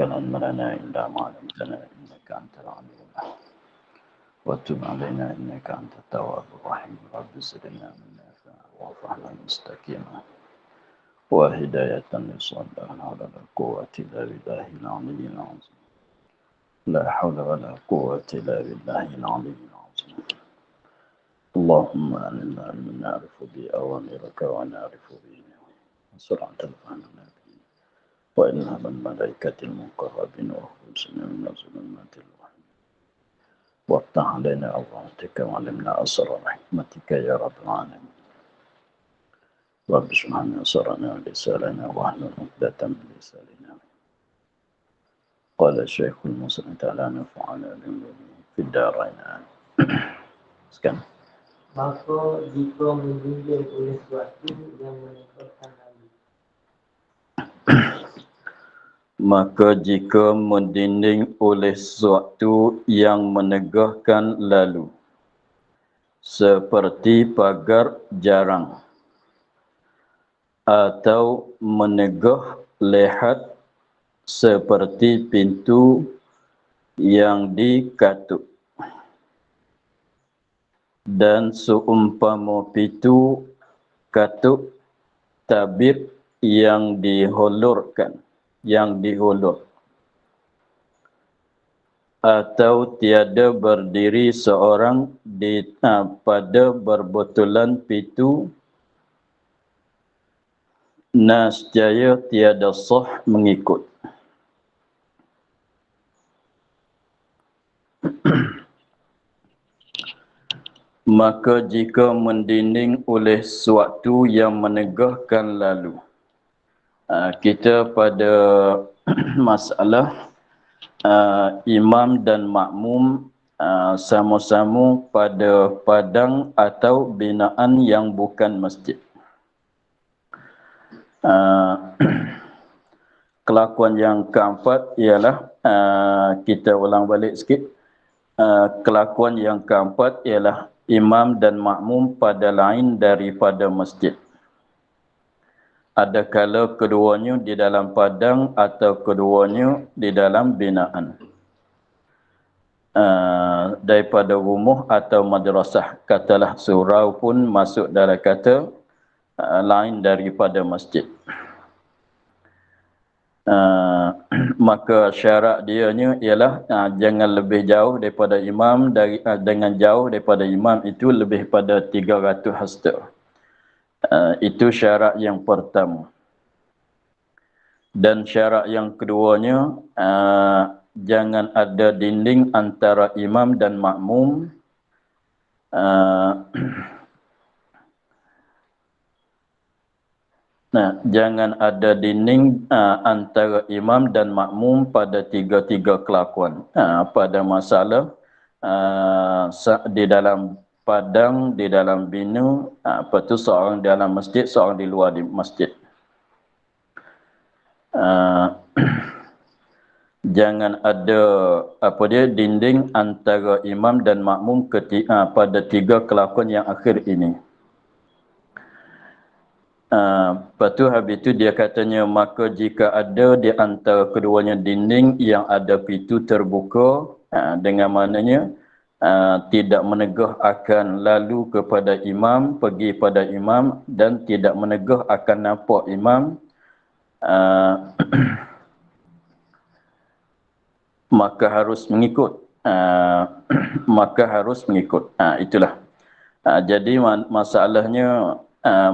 علم لنا إلا ما علمتنا إنك أنت العليم الحكيم وتب علينا إنك أنت التواب الرحيم رب زدنا من نافع وفهما مستقيما وهداية للصلاة على القوة إلا بالله العلي العظيم لا حول ولا قوة إلا بالله العلي العظيم اللهم أننا علما نعرف به أوامرك ونعرف به سرعة الفهم وإلهام الملائكة المقربين وخلصنا من ظلمات الوهم وافتح علينا رحمتك وعلمنا أسرار حكمتك يا رب العالمين رب اشرح لنا صدرنا ولساننا واحلل عقدة من لساننا قال الشيخ المسلم تعالى نفعنا في الدارين sekian. Maka jika menjunjung oleh sesuatu yang menegakkan lalu. Maka jika mendinding oleh sesuatu yang menegahkan lalu, seperti pagar jarang, atau menegah lehat seperti pintu yang dikatuk, dan seumpama pintu katuk tabir yang dihulurkan, yang dihulur, atau tiada berdiri seorang pada berbetulan pintu, nascaya tiada sah mengikut. Maka jika mendinding oleh sesuatu yang menegahkan lalu, kita pada masalah imam dan makmum sama-sama pada padang atau binaan yang bukan masjid. Kelakuan yang keempat ialah, kita ulang balik sikit, kelakuan yang keempat ialah imam dan makmum pada lain daripada masjid. Adakala keduanya di dalam padang atau keduanya di dalam binaan. Daripada rumah atau madrasah, katalah surau pun masuk dalam kata lain daripada masjid. Maka syarat dianya ialah jangan lebih jauh daripada imam, dengan jauh daripada imam itu lebih pada 300 hasta. Itu syarat yang pertama. Dan syarat yang keduanya, jangan ada dinding antara imam dan makmum. Jangan ada dinding antara imam dan makmum pada tiga-tiga kelakuan. Pada masalah di dalam padang, di dalam bina, lepas tu seorang di dalam masjid, seorang di luar di masjid. Jangan ada dinding antara imam dan makmum pada tiga kelakuan yang akhir ini. Lepas tu habis tu dia katanya, maka jika ada di antara keduanya dinding yang ada pintu terbuka, dengan maknanya tidak menegah akan lalu kepada imam, pergi pada imam, dan tidak menegah akan nampak imam, maka harus mengikut. Maka harus mengikut. Itulah. Jadi masalahnya,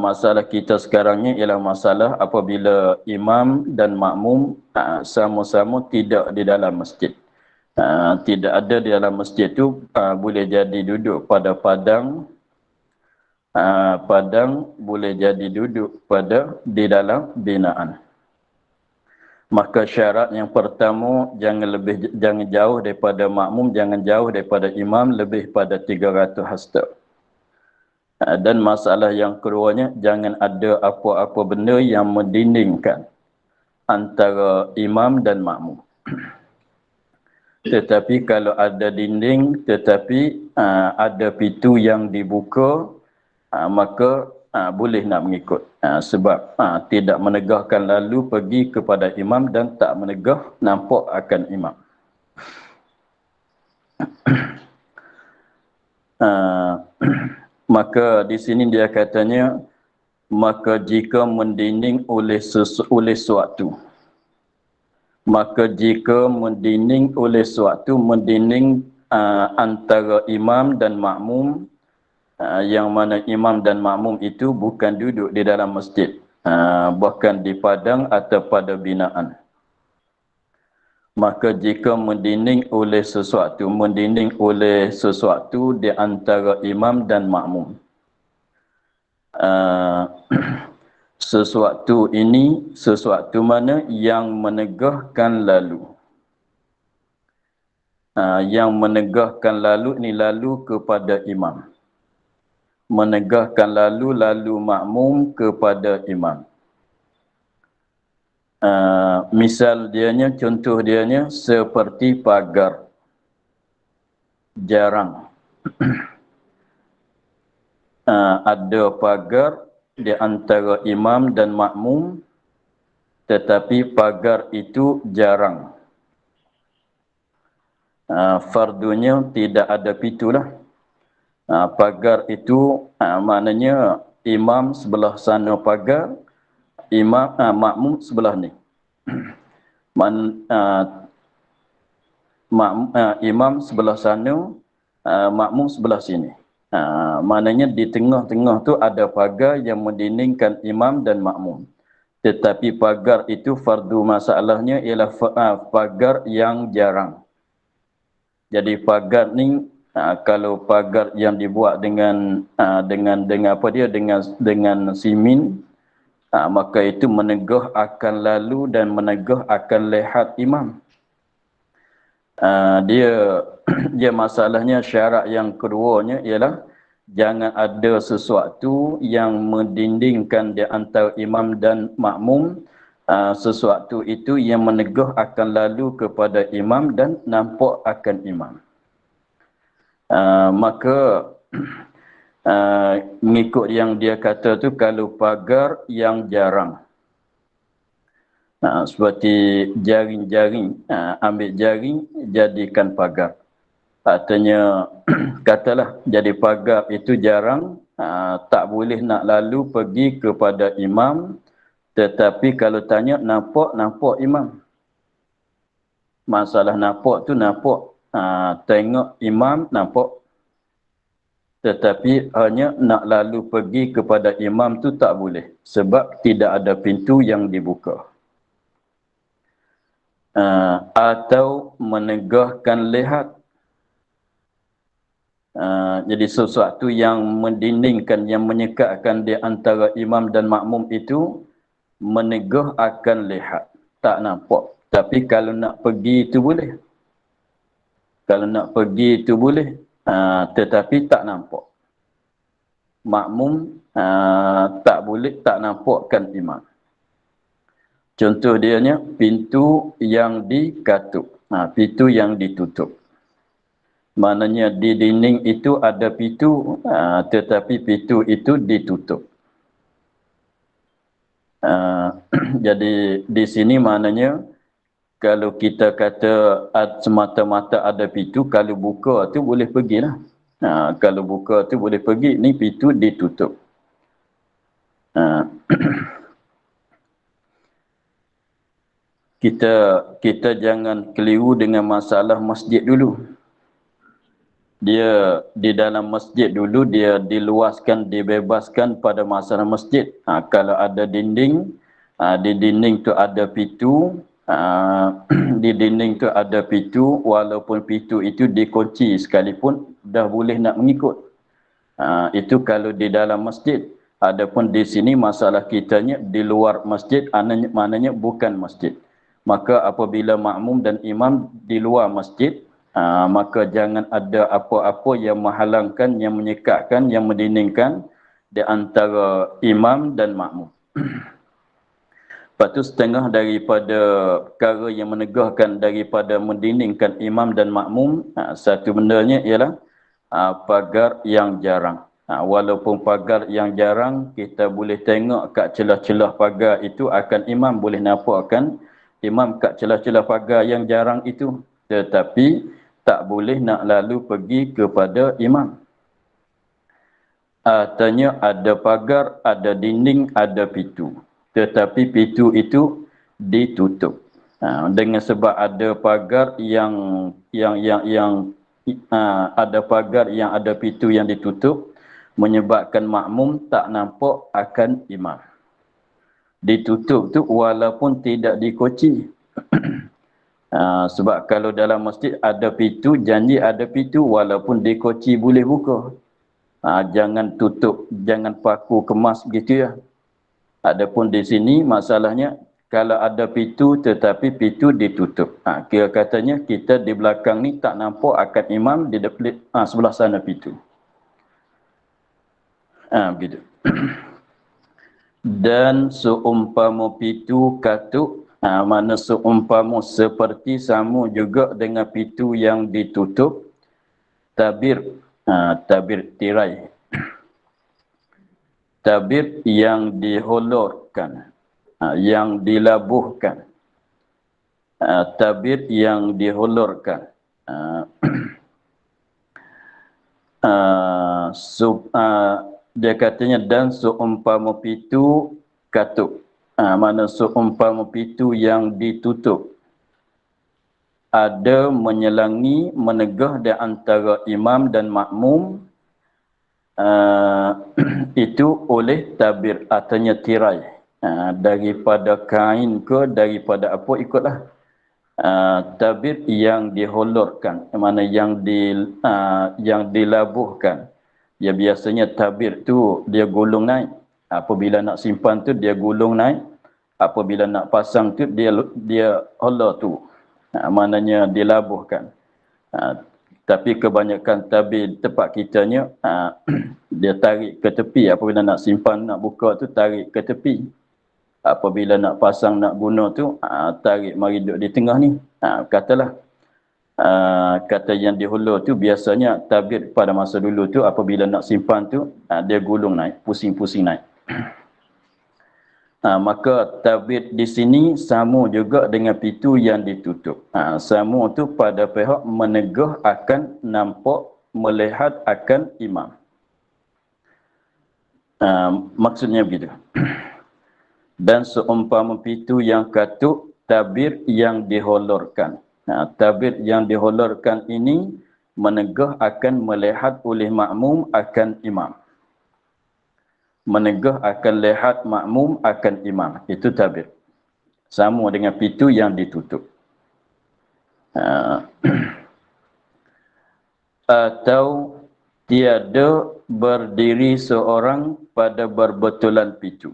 masalah kita sekarang ni ialah masalah apabila imam dan makmum sama-sama tidak di dalam masjid. Tidak ada di dalam masjid tu, boleh jadi duduk pada padang, boleh jadi duduk pada di dalam binaan. Maka syarat yang pertama, jangan jauh daripada makmum, jangan jauh daripada imam lebih pada 300 hasta. Dan masalah yang keduanya, jangan ada apa-apa benda yang mendindingkan antara imam dan makmum. Tetapi kalau ada dinding, tetapi ada pintu yang dibuka, maka boleh nak mengikut. sebab tidak menegahkan lalu pergi kepada imam dan tak menegah nampak akan imam. Maka di sini dia katanya, maka jika mendinding oleh suatu, maka jika mendinding oleh suatu, mendinding antara imam dan makmum, yang mana imam dan makmum itu bukan duduk di dalam masjid, bahkan di padang atau pada binaan. Maka jika mendinding oleh sesuatu di antara imam dan makmum, sesuatu ini sesuatu mana yang menegahkan lalu. Yang menegahkan lalu ni lalu kepada imam. Menegahkan lalu makmum kepada imam. Misal dianya, contoh dianya seperti pagar jarang. Ada pagar di antara imam dan makmum, tetapi pagar itu jarang. Fardunya tidak ada pintulah. Pagar itu maknanya imam sebelah sana pagar, makmum sebelah ni. Imam sebelah sana, makmum sebelah sini. Maknanya di tengah-tengah tu ada pagar yang mendindingkan imam dan makmum. Tetapi pagar itu fardu masalahnya ialah pagar yang jarang. Jadi pagar ni kalau pagar yang dibuat dengan simin, maka itu menegah akan lalu dan menegah akan lehat imam. Dia masalahnya syarat yang keduanya ialah jangan ada sesuatu yang mendindingkan di antara imam dan makmum, sesuatu itu yang menegah akan lalu kepada imam dan nampak akan imam. Maka mengikut yang dia kata tu, kalau pagar yang jarang, seperti jaring-jaring, ambil jaring jadikan pagar. Artinya katalah jadi pagar itu jarang, tak boleh nak lalu pergi kepada imam, tetapi kalau tanya nampak imam. Masalah nampak tu nampak, tengok imam nampak, tetapi hanya nak lalu pergi kepada imam tu tak boleh, sebab tidak ada pintu yang dibuka. Atau menegahkan lihat. Jadi sesuatu yang mendindingkan, yang menyekatkan di antara imam dan makmum itu menegah akan lihat, tak nampak. Tapi kalau nak pergi itu boleh. Kalau nak pergi itu boleh, tetapi tak nampak. Makmum tak boleh, tak nampakkan imam. Contoh dianya pintu yang dikatuk, pintu yang ditutup. Maknanya di dinding itu ada pintu, tetapi pintu itu ditutup. Jadi di sini maknanya kalau kita kata semata-mata ada pintu, kalau buka tu boleh pergilah. Kalau buka tu boleh pergi, ni pintu ditutup. Kita jangan keliru dengan masalah masjid dulu. Dia di dalam masjid dulu, dia diluaskan, dibebaskan pada masalah masjid. Kalau ada dinding, di dinding tu ada pintu, di dinding tu ada pintu, walaupun pintu itu dikunci sekalipun dah boleh nak mengikut. Itu kalau di dalam masjid. Adapun di sini masalah kitanya di luar masjid, maknanya bukan masjid. Maka apabila makmum dan imam di luar masjid, maka jangan ada apa-apa yang menghalangkan, yang menyekatkan, yang mendindingkan di antara imam dan makmum. Lepas tu setengah daripada perkara yang menegahkan daripada mendindingkan imam dan makmum, satu bendanya ialah pagar yang jarang. Walaupun pagar yang jarang, kita boleh tengok kat celah-celah pagar itu akan imam, boleh nampak akan imam kat celah-celah pagar yang jarang itu. Tetapi tak boleh nak lalu pergi kepada imam. Artinya ada pagar, ada dinding, ada pintu. Tetapi pintu itu ditutup. Dengan sebab ada pagar ada pagar yang ada pintu yang ditutup, menyebabkan makmum tak nampak akan imam. Ditutup tu walaupun tidak dikunci. Sebab kalau dalam masjid ada pintu, janji ada pintu walaupun dikunci boleh buka. Jangan tutup, jangan paku kemas begitu ya. Adapun di sini masalahnya kalau ada pintu tetapi pintu ditutup. Kira katanya kita di belakang ni tak nampak akan imam di sebelah sana pintu. Begitu. Dan seumpama pintu katuk, mana seumpama seperti sama juga dengan pintu yang ditutup, tabir tirai. Tabir yang dihulurkan, yang dilabuhkan. Tabir yang dihulurkan. Dia katanya dan seumpama pintu katuk. Mana seumpama pintu yang ditutup. Ada menyelangi, menegah di antara imam dan makmum. Itu oleh tabir, artinya tirai. Daripada kain ke, daripada apa, ikutlah. Tabir yang dihulurkan, mana yang dilabuhkan. Ya biasanya tabir tu dia gulung naik. Apabila nak simpan tu dia gulung naik. Apabila nak pasang tu dia hulur tu. Maknanya dilabuhkan. Tapi kebanyakan tabir tempat kitanya dia tarik ke tepi. Apabila nak simpan, nak buka tu tarik ke tepi. Apabila nak pasang, nak guna tu tarik mari duduk di tengah ni. Katalah kata yang dihulur tu biasanya tabir pada masa dulu tu apabila nak simpan tu dia gulung naik, pusing-pusing naik. Maka tabir di sini sama juga dengan pintu yang ditutup. Sama tu pada pihak menegah akan nampak, melihat akan imam. Maksudnya begitu. Dan seumpama pintu yang katuk, tabir yang dihulurkan. Tabir yang dihulurkan ini menegah akan melihat oleh makmum akan imam. Menegah akan lihat makmum akan imam. Itu tabir. Sama dengan pintu yang ditutup. Atau tiada berdiri seorang pada berbetulan pintu.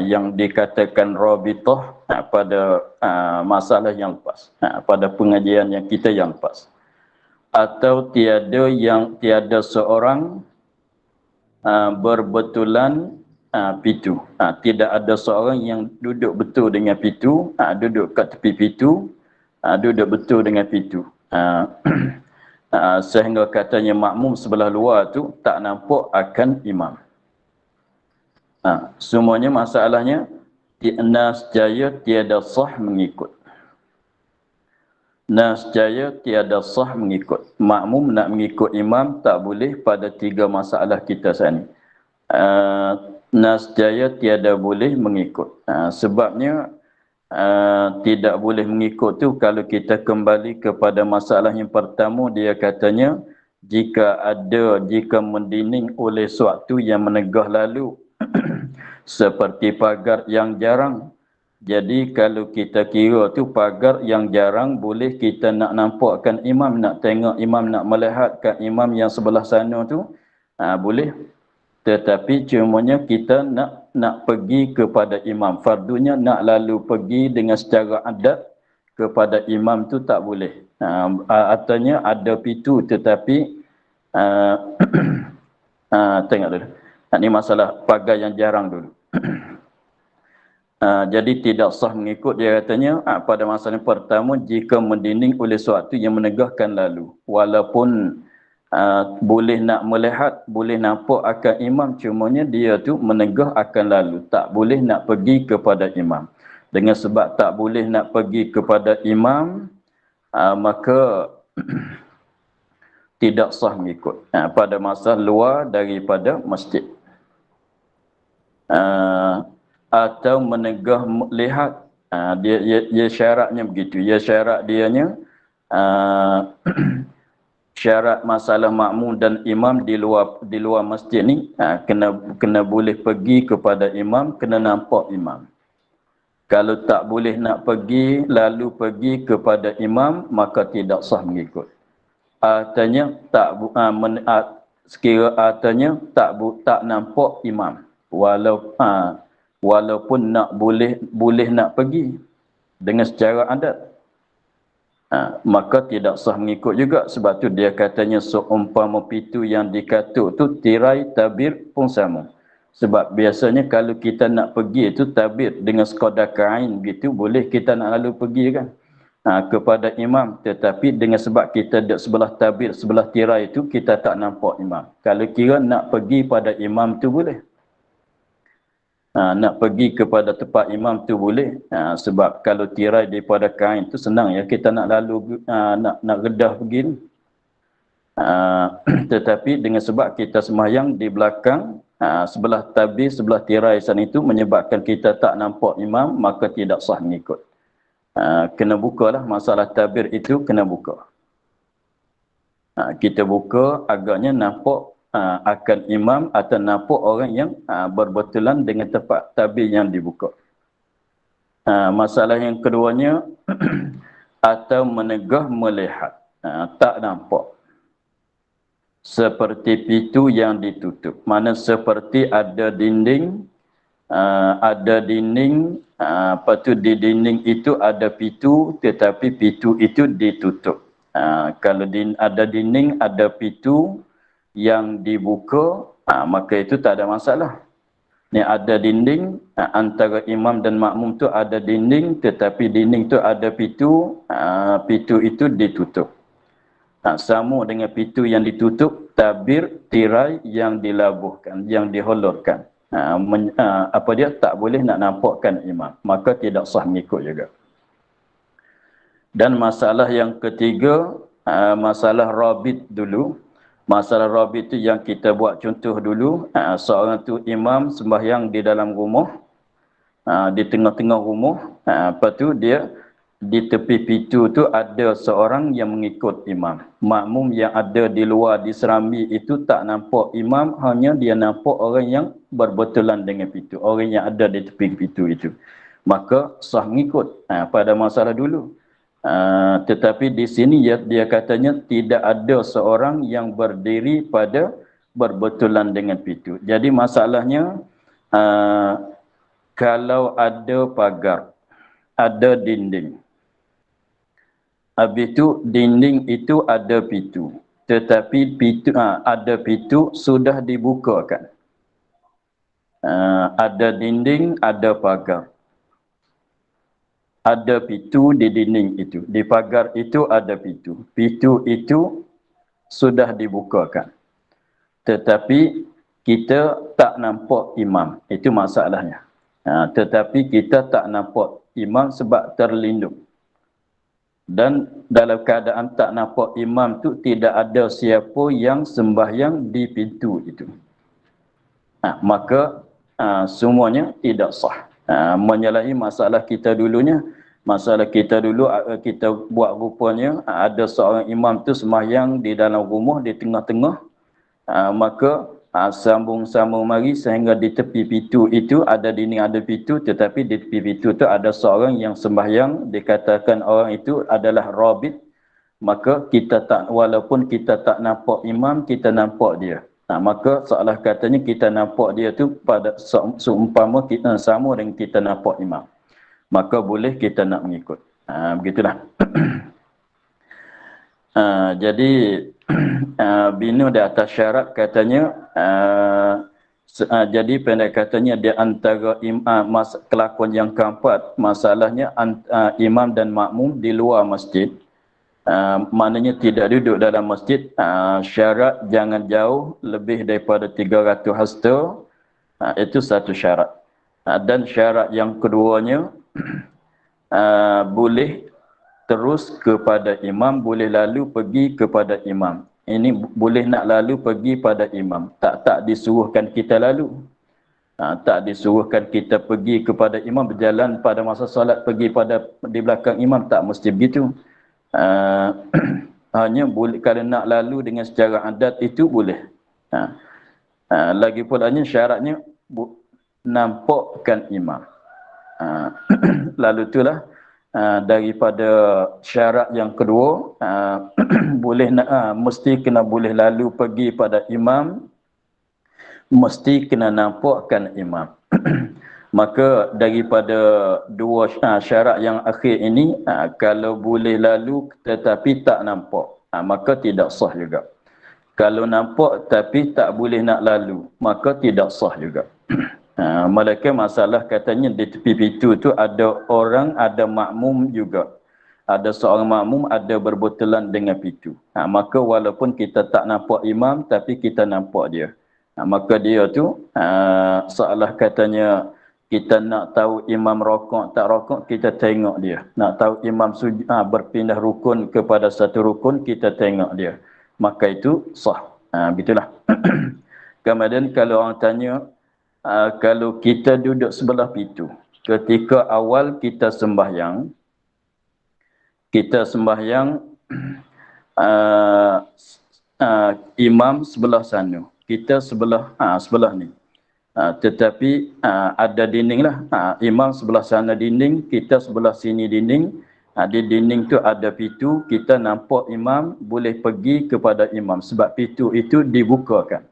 Yang dikatakan rabitah pada masalah yang lepas. Pada pengajian yang kita yang lepas. Atau tiada seorang berbetulan pintu. Tidak ada seorang yang duduk betul dengan pintu, duduk kat tepi pintu, duduk betul dengan pintu. Sehingga katanya makmum sebelah luar tu tak nampak akan imam. Semuanya masalahnya nasjaya tiada sah mengikut. Nasjaya tiada sah mengikut. Makmum nak mengikut imam tak boleh pada tiga masalah kita sini. Nasjaya tiada boleh mengikut. Sebabnya tidak boleh mengikut tu kalau kita kembali kepada masalah yang pertama, dia katanya jika mendinding oleh suatu yang menegah lalu seperti pagar yang jarang. Jadi kalau kita kira tu pagar yang jarang, boleh kita nak nampakkan imam, nak tengok imam, nak melihatkan imam yang sebelah sana tu, boleh. Tetapi cumanya kita nak pergi kepada imam. Fardunya nak lalu pergi dengan secara adat kepada imam tu tak boleh. Artinya ada pintu tetapi tengok dulu. Ini masalah pagar yang jarang dulu. Jadi tidak sah mengikut, dia katanya pada masa yang pertama jika mendinding oleh suatu yang menegahkan lalu. Walaupun boleh nak melihat, boleh nampak akan imam, cumanya dia tu menegah akan lalu, tak boleh nak pergi kepada imam. Dengan sebab tak boleh nak pergi kepada imam, maka tidak sah mengikut pada masa luar daripada masjid. Atau menegah lihat, dia syaratnya begitu. Ya, syarat dianya syarat masalah makmum dan imam di luar masjid ni, kena boleh pergi kepada imam, kena nampak imam. Kalau tak boleh nak pergi lalu pergi kepada imam, maka tidak sah mengikut. Artinya artinya tak nampak imam, walaupun nak boleh nak pergi dengan secara adat. Maka tidak sah mengikut juga. Sebab tu dia katanya seumpama pitu yang dikatuk tu tirai tabir pun sama. Sebab biasanya kalau kita nak pergi itu tabir dengan sekadar kain gitu, boleh kita nak lalu pergi kan kepada imam. Tetapi dengan sebab kita duduk sebelah tabir, sebelah tirai itu, kita tak nampak imam. Kalau kira nak pergi pada imam tu boleh. Nak pergi kepada tempat imam tu boleh. Sebab kalau tirai daripada kain tu senang ya, kita nak lalu nak redah pergi. Tetapi dengan sebab kita sembahyang di belakang, sebelah tabir, sebelah tirai sana itu, menyebabkan kita tak nampak imam, maka tidak sah mengikut. Kena bukalah masalah tabir itu, kena buka. Kita buka agaknya nampak akan imam atau nampak orang yang berbetulan dengan tempat tabir yang dibuka. Masalah yang keduanya atau menegah melihat, tak nampak. Seperti pintu yang ditutup. Mana seperti ada dinding, lepas tu di dinding itu ada pintu, tetapi pintu itu ditutup. Kalau ada dinding, ada pintu yang dibuka, maka itu tak ada masalah. Ni ada dinding, antara imam dan makmum tu ada dinding, tetapi dinding tu ada pintu, pintu itu ditutup. Sama dengan pintu yang ditutup, tabir tirai yang dilabuhkan, yang diholorkan. Apa dia, tak boleh nak nampakkan imam, maka tidak sah mengikut juga. Dan masalah yang ketiga, masalah rabit dulu. Masalah rabit itu yang kita buat contoh dulu. Seorang tu imam sembahyang di dalam rumah, di tengah-tengah rumah. Lepas tu dia di tepi pintu tu ada seorang yang mengikut imam. Makmum yang ada di luar di serambi itu tak nampak imam, hanya dia nampak orang yang berbetulan dengan pintu, orang yang ada di tepi pintu itu. Maka sah mengikut pada masalah dulu. Tetapi di sini dia katanya tidak ada seorang yang berdiri pada berbetulan dengan pintu. Jadi masalahnya, kalau ada pagar, ada dinding, habis itu dinding itu ada pintu, tetapi pintu ada pintu sudah dibukakan. Ada dinding, ada pagar. Ada pintu di dinding itu, di pagar itu ada pintu. Pintu itu sudah dibukakan, tetapi kita tak nampak imam. Itu masalahnya. Tetapi kita tak nampak imam sebab terlindung. Dan dalam keadaan tak nampak imam tu, tidak ada siapa yang sembahyang di pintu itu. Maka semuanya tidak sah. Menyalahi masalah kita dulunya. Masalah kita dulu, kita buat rupanya ada seorang imam tu sembahyang di dalam rumah, di tengah-tengah. Maka sambung-sambung mari sehingga di tepi pintu itu ada dinding, ada pintu, tetapi di tepi pintu tu ada seorang yang sembahyang, dikatakan orang itu adalah rabit. Maka kita tak, walaupun kita tak nampak imam, kita nampak dia. Maka seolah katanya kita nampak dia tu pada seumpama kita sama dengan kita nampak imam. Maka boleh kita nak mengikut. Begitulah. Jadi bina di atas syarat katanya, jadi pendek katanya di antara kelakuan yang keempat, masalahnya imam dan makmum di luar masjid. Maknanya tidak duduk dalam masjid. Syarat jangan jauh lebih daripada 300 hasta. Itu satu syarat. Dan syarat yang keduanya, boleh terus kepada imam, boleh lalu pergi kepada imam. Ini boleh nak lalu pergi pada imam. Tak disuruhkan kita lalu. Tak disuruhkan kita pergi kepada imam, berjalan pada masa solat pergi di belakang imam, tak mesti begitu. Hanya boleh kalau nak lalu dengan secara adat itu boleh. Lagi pulanya syaratnya nampakkan imam. Lalu itulah daripada syarat yang kedua, boleh mesti kena boleh lalu pergi pada imam, mesti kena nampakkan imam. Maka daripada dua syarat yang akhir ini, kalau boleh lalu tetapi tak nampak, maka tidak sah juga. Kalau nampak tapi tak boleh nak lalu, maka tidak sah juga. Mereka masalah katanya di tepi pintu tu ada orang, ada makmum juga. Ada seorang makmum ada berbetulan dengan pintu. Maka walaupun kita tak nampak imam tapi kita nampak dia. Maka dia tu seolah katanya kita nak tahu imam rokok tak rokok, kita tengok dia. Nak tahu imam berpindah rukun kepada satu rukun, kita tengok dia. Maka itu sah. Begitulah. Kemudian kalau orang tanya, kalau kita duduk sebelah pintu, ketika awal kita sembahyang, imam sebelah sana, kita sebelah ni. Tetapi ada dinding lah. Imam sebelah sana dinding, kita sebelah sini dinding. Di dinding tu ada pintu, kita nampak imam, boleh pergi kepada imam. Sebab pintu itu dibukakan.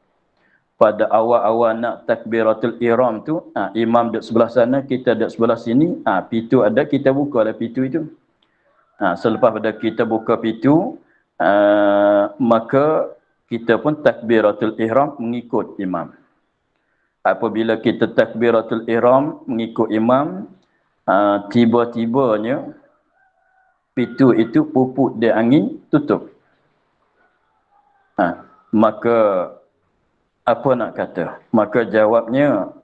Pada awal-awal nak takbiratul ihram tu, imam duduk sebelah sana, kita duduk sebelah sini. Pintu ada, kita buka lah pintu itu. Selepas pada kita buka pintu, maka kita pun takbiratul ihram mengikut imam. Apabila kita takbiratul ihram mengikut imam, tiba-tibanya pintu itu pupuk dia angin tutup. Maka apa nak kata? Maka jawabnya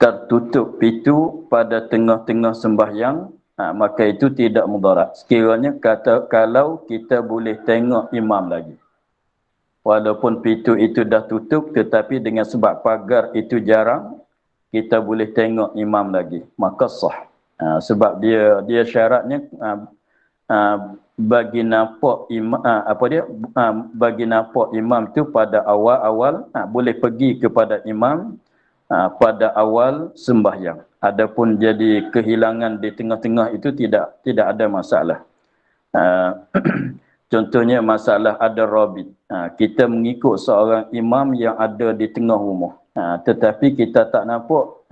tertutup pintu pada tengah-tengah sembahyang, maka itu tidak mudarat. Sekiranya kata kalau kita boleh tengok imam lagi. Walaupun pintu itu dah tutup, tetapi dengan sebab pagar itu jarang, kita boleh tengok imam lagi. Maka sah. Sebab dia syaratnya bagi nampak imam, bagi nampak imam tu pada awal-awal, boleh pergi kepada imam pada awal sembahyang. Adapun jadi kehilangan di tengah-tengah itu tidak ada masalah. Contohnya masalah ada rabit. Kita mengikut seorang imam yang ada di tengah rumah. Tetapi kita tak nampak,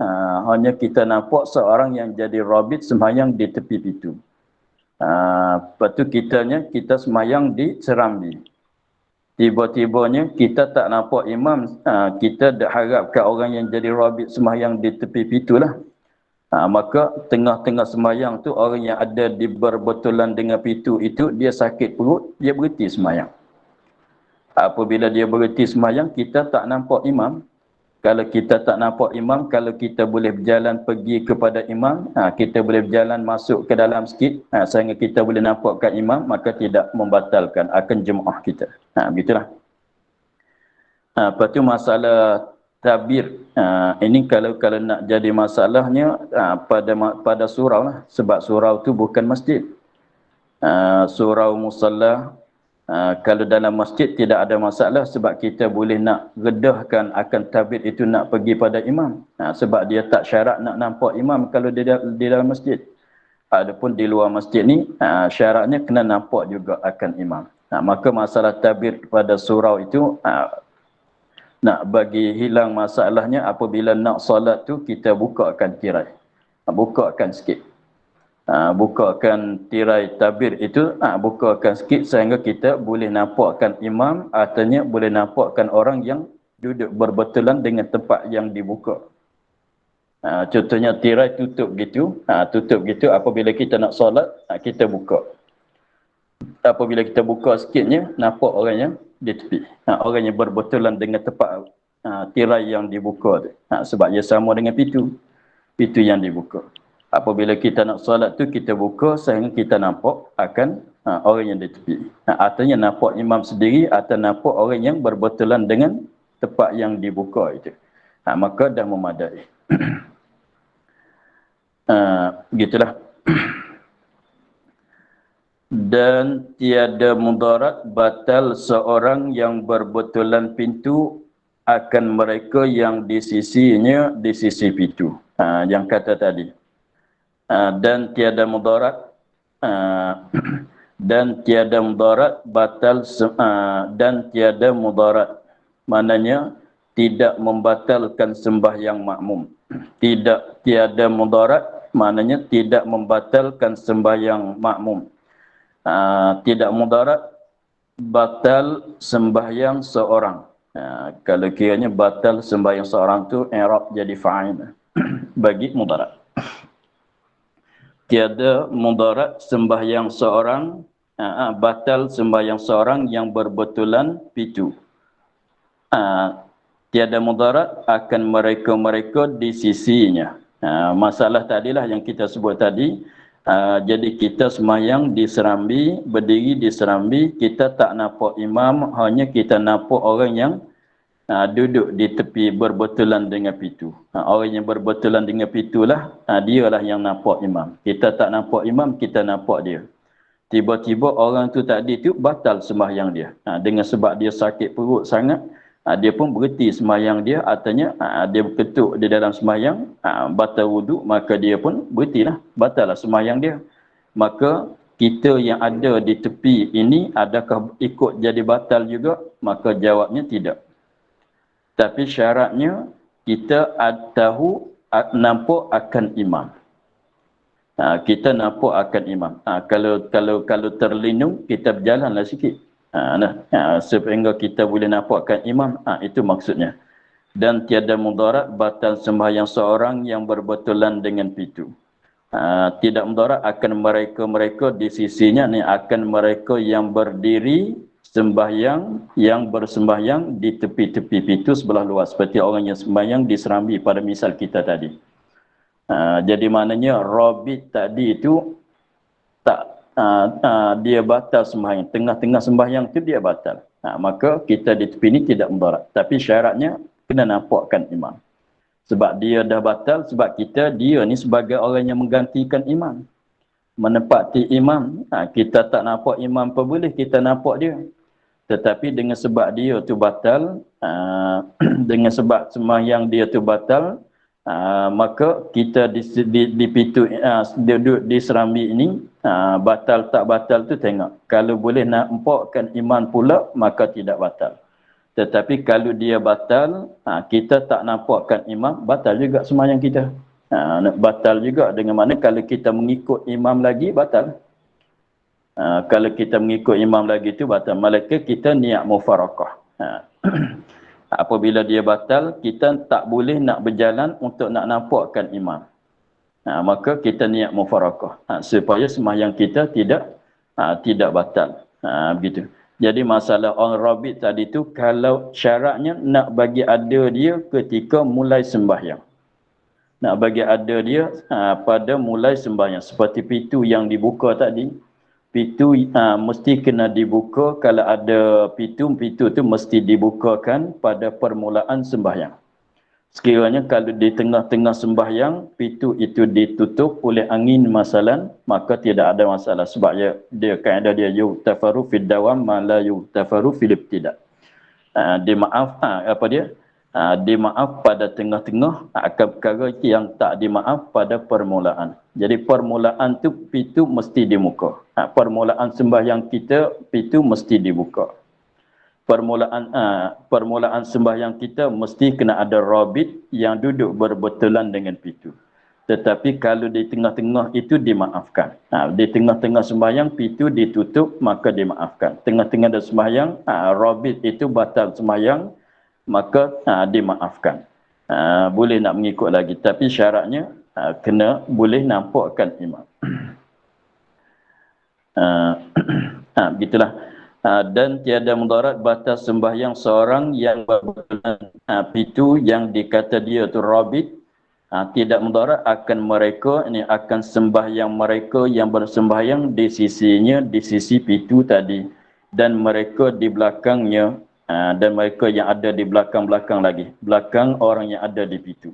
hanya kita nampak seorang yang jadi rabit sembahyang di tepi pintu. Lepas tu kita sembahyang di Serambi. Tiba-tibanya kita tak nampak imam, kita dah harapkan orang yang jadi rabit sembahyang di tepi pintu lah. Maka tengah-tengah sembahyang tu orang yang ada di berbetulan dengan pintu itu, dia sakit perut, dia berhenti sembahyang. Apabila dia berhenti sembahyang, kita tak nampak imam. Kalau kita tak nampak imam, kalau kita boleh berjalan pergi kepada imam, kita boleh berjalan masuk ke dalam sikit, sehingga kita boleh nampakkan imam, maka tidak membatalkan akan jemaah kita. Begitulah. Lepas tu masalah tabir. Ini kalau nak jadi masalahnya pada surau lah. Sebab surau tu bukan masjid. Surau musalla, kalau dalam masjid tidak ada masalah sebab kita boleh nak redahkan akan tabir itu nak pergi pada imam. Sebab dia tak syarat nak nampak imam kalau di dalam masjid. Adapun di luar masjid ni, syaratnya kena nampak juga akan imam. Maka masalah tabir pada surau itu, nak bagi hilang masalahnya, apabila nak solat tu kita bukakan tirai. Bukakan sikit. Bukakan tirai tabir itu, bukakan sikit sehingga kita boleh nampakkan imam, artinya boleh nampakkan orang yang duduk berbetulan dengan tempat yang dibuka. Contohnya tirai tutup gitu, apabila kita nak solat, kita buka. apabila kita buka sikitnya, nampak orang yang di tepi. Orang yang berbetulan dengan tepat tirai yang dibuka tu. Sebab dia sama dengan pintu yang dibuka. Apabila kita nak solat tu, kita buka sehingga kita nampak akan orang yang di tepi. Artinya nampak imam sendiri atau nampak orang yang berbetulan dengan tempat yang dibuka itu. Maka dah memadai. Gitulah. Dan tiada mudarat batal seorang yang berbetulan pintu akan mereka yang di sisinya di sisi pintu. Yang kata tadi. Dan tiada mudarat dan tiada mudarat batal dan tiada mudarat maknanya tidak membatalkan sembahyang makmum. Tiada mudarat maknanya tidak membatalkan sembahyang makmum. Tidak mudarat batal sembahyang seorang. Kalau kiranya batal sembahyang seorang tu i'rab jadi fa'il bagi mudarat. Tiada mudarat sembahyang seorang, batal sembahyang seorang yang berbetulan pintu. Tiada mudarat akan mereka-mereka di sisinya. Masalah tadilah yang kita sebut tadi. Jadi kita sembahyang di serambi, berdiri di serambi, kita tak nampak imam, hanya kita nampak orang yang duduk di tepi berbetulan dengan pintu. Orang yang berbetulan dengan pintu lah, dialah yang nampak imam. Kita tak nampak imam, kita nampak dia. Tiba-tiba orang tu tadi tu batal sembahyang dia. Dengan sebab dia sakit perut sangat, dia pun berhenti sembahyang dia, artinya dia berketuk di dalam sembahyang, batal wuduk, maka dia pun berhentilah, batal lah sembahyang dia. Maka kita yang ada di tepi ini, adakah ikut jadi batal juga? Maka jawabnya tidak. Tapi syaratnya kita tahu nampak akan imam. Kita nampak akan imam. Kalau terlindung, kita berjalanlah sikit. Sehingga kita boleh nampak akan imam. Itu maksudnya. Dan tiada mudarat batal sembahyang seorang yang berbetulan dengan pintu. Tidak mudarat akan mereka di sisinya, ni akan mereka yang berdiri sembahyang, yang bersembahyang di tepi-tepi pintu sebelah luar, seperti orang yang sembahyang di serambi pada misal kita tadi. Jadi maknanya rabit tadi itu tak dia batal sembahyang, tengah-tengah sembahyang tu dia batal. Maka kita di tepi ini tidak mudarat, tapi syaratnya kena nampakkan imam. Sebab dia dah batal, sebab dia ni sebagai orang yang menggantikan imam, menepati imam. Kita tak nampak imam pun boleh, kita nampak dia. Tetapi dengan sebab dia tu batal, dengan sebab sembahyang dia tu batal, maka kita di pintu duduk di serambi ini, batal tak batal tu tengok. Kalau boleh nampakkan imam pula, maka tidak batal. Tetapi kalau dia batal, kita tak nampakkan imam, batal juga sembahyang kita. Batal juga dengan mana kalau kita mengikut imam lagi, batal. Kalau kita mengikut imam lagi tu batal. Malaikat kita niat mufarakah. Apabila dia batal, kita tak boleh nak berjalan untuk nak nampakkan imam. Maka kita niat mufarakah. Supaya sembahyang kita tidak batal. Begitu. Jadi masalah orang rabit tadi tu, kalau syaratnya nak bagi ada dia ketika mulai sembahyang. Nak bagi ada dia pada mulai sembahyang. Seperti pintu yang dibuka tadi. Pintu mesti kena dibuka. Kalau ada pintu tu mesti dibukakan pada permulaan sembahyang. Sekiranya kalau di tengah-tengah sembahyang, pintu itu ditutup oleh angin masalan, maka tidak ada masalah. Sebab dia kaedah dia yutafaru fid dawam ma la yutafaru fil ibtida'. Dimaaf pada tengah-tengah akan perkara yang tak dimaaf pada permulaan. Jadi permulaan tu pintu mesti dibuka. Permulaan sembahyang kita pintu mesti dibuka. Permulaan sembahyang kita mesti kena ada rabit yang duduk berbetulan dengan pintu. Tetapi kalau di tengah-tengah itu dimaafkan. Di tengah-tengah sembahyang pintu ditutup, maka dimaafkan. Tengah-tengah ada sembahyang, rabit itu batal sembahyang, maka dimaafkan. Boleh nak mengikut lagi, tapi syaratnya kena boleh nampakkan imam. Begitulah. Dan tiada mudarat batas sembahyang seorang yang berbulan pitu yang dikata dia tu rabit, tidak mudarat akan mereka, ini akan sembahyang mereka yang bersembahyang di sisinya, di sisi pitu tadi, dan mereka di belakangnya, dan mereka yang ada di belakang-belakang lagi, belakang orang yang ada di pitu.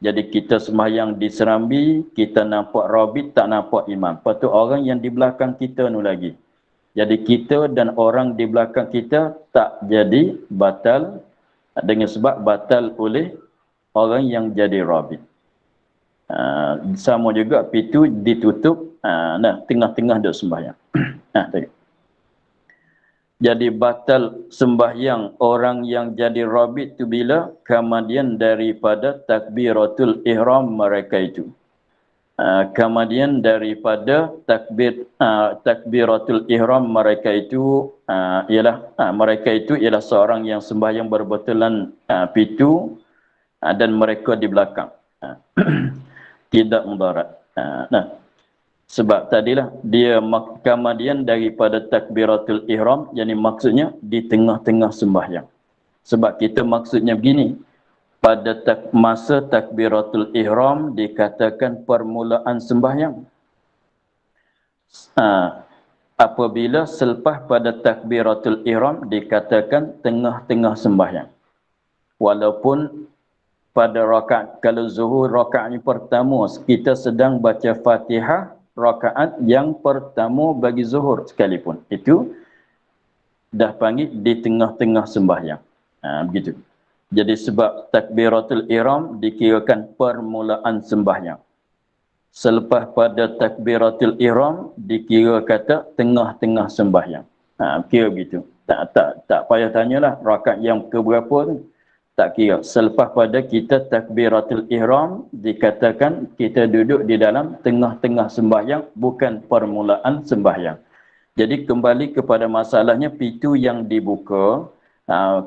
Jadi kita sembahyang di serambi, kita nampak rabit, tak nampak imam. Lepas tu orang yang di belakang kita tu lagi. Jadi kita dan orang di belakang kita tak jadi batal, dengan sebab batal oleh orang yang jadi rabit. Sama juga pintu ditutup, tengah-tengah duk sembahyang. Jadi batal sembahyang orang yang jadi rabit tu bila? Kemudian daripada takbiratul ihram mereka itu. Kemudian daripada takbiratul ihram mereka itu mereka itu ialah seorang yang sembahyang berbetulan pitu, dan mereka di belakang. Tidak mudarat. Sebab tadilah dia kemudian daripada takbiratul ihram, yani maksudnya di tengah-tengah sembahyang. Sebab kita maksudnya begini, pada masa takbiratul ihram dikatakan permulaan sembahyang. Apabila selepas pada takbiratul ihram dikatakan tengah-tengah sembahyang. Walaupun pada rakaat, kalau zuhur rakaat yang pertama kita sedang baca Fatihah, rakaat yang pertama bagi zuhur sekalipun, itu dah panggil di tengah-tengah sembahyang. Begitu. Jadi sebab takbiratul ihram dikirakan permulaan sembahyang. Selepas pada takbiratul ihram dikira kata tengah-tengah sembahyang. Kira begitu. Tak payah tanyalah rakaat yang keberapa tu. Tak kira. Selepas pada kita takbiratul ihram dikatakan kita duduk di dalam tengah-tengah sembahyang, bukan permulaan sembahyang. Jadi kembali kepada masalahnya pintu yang dibuka.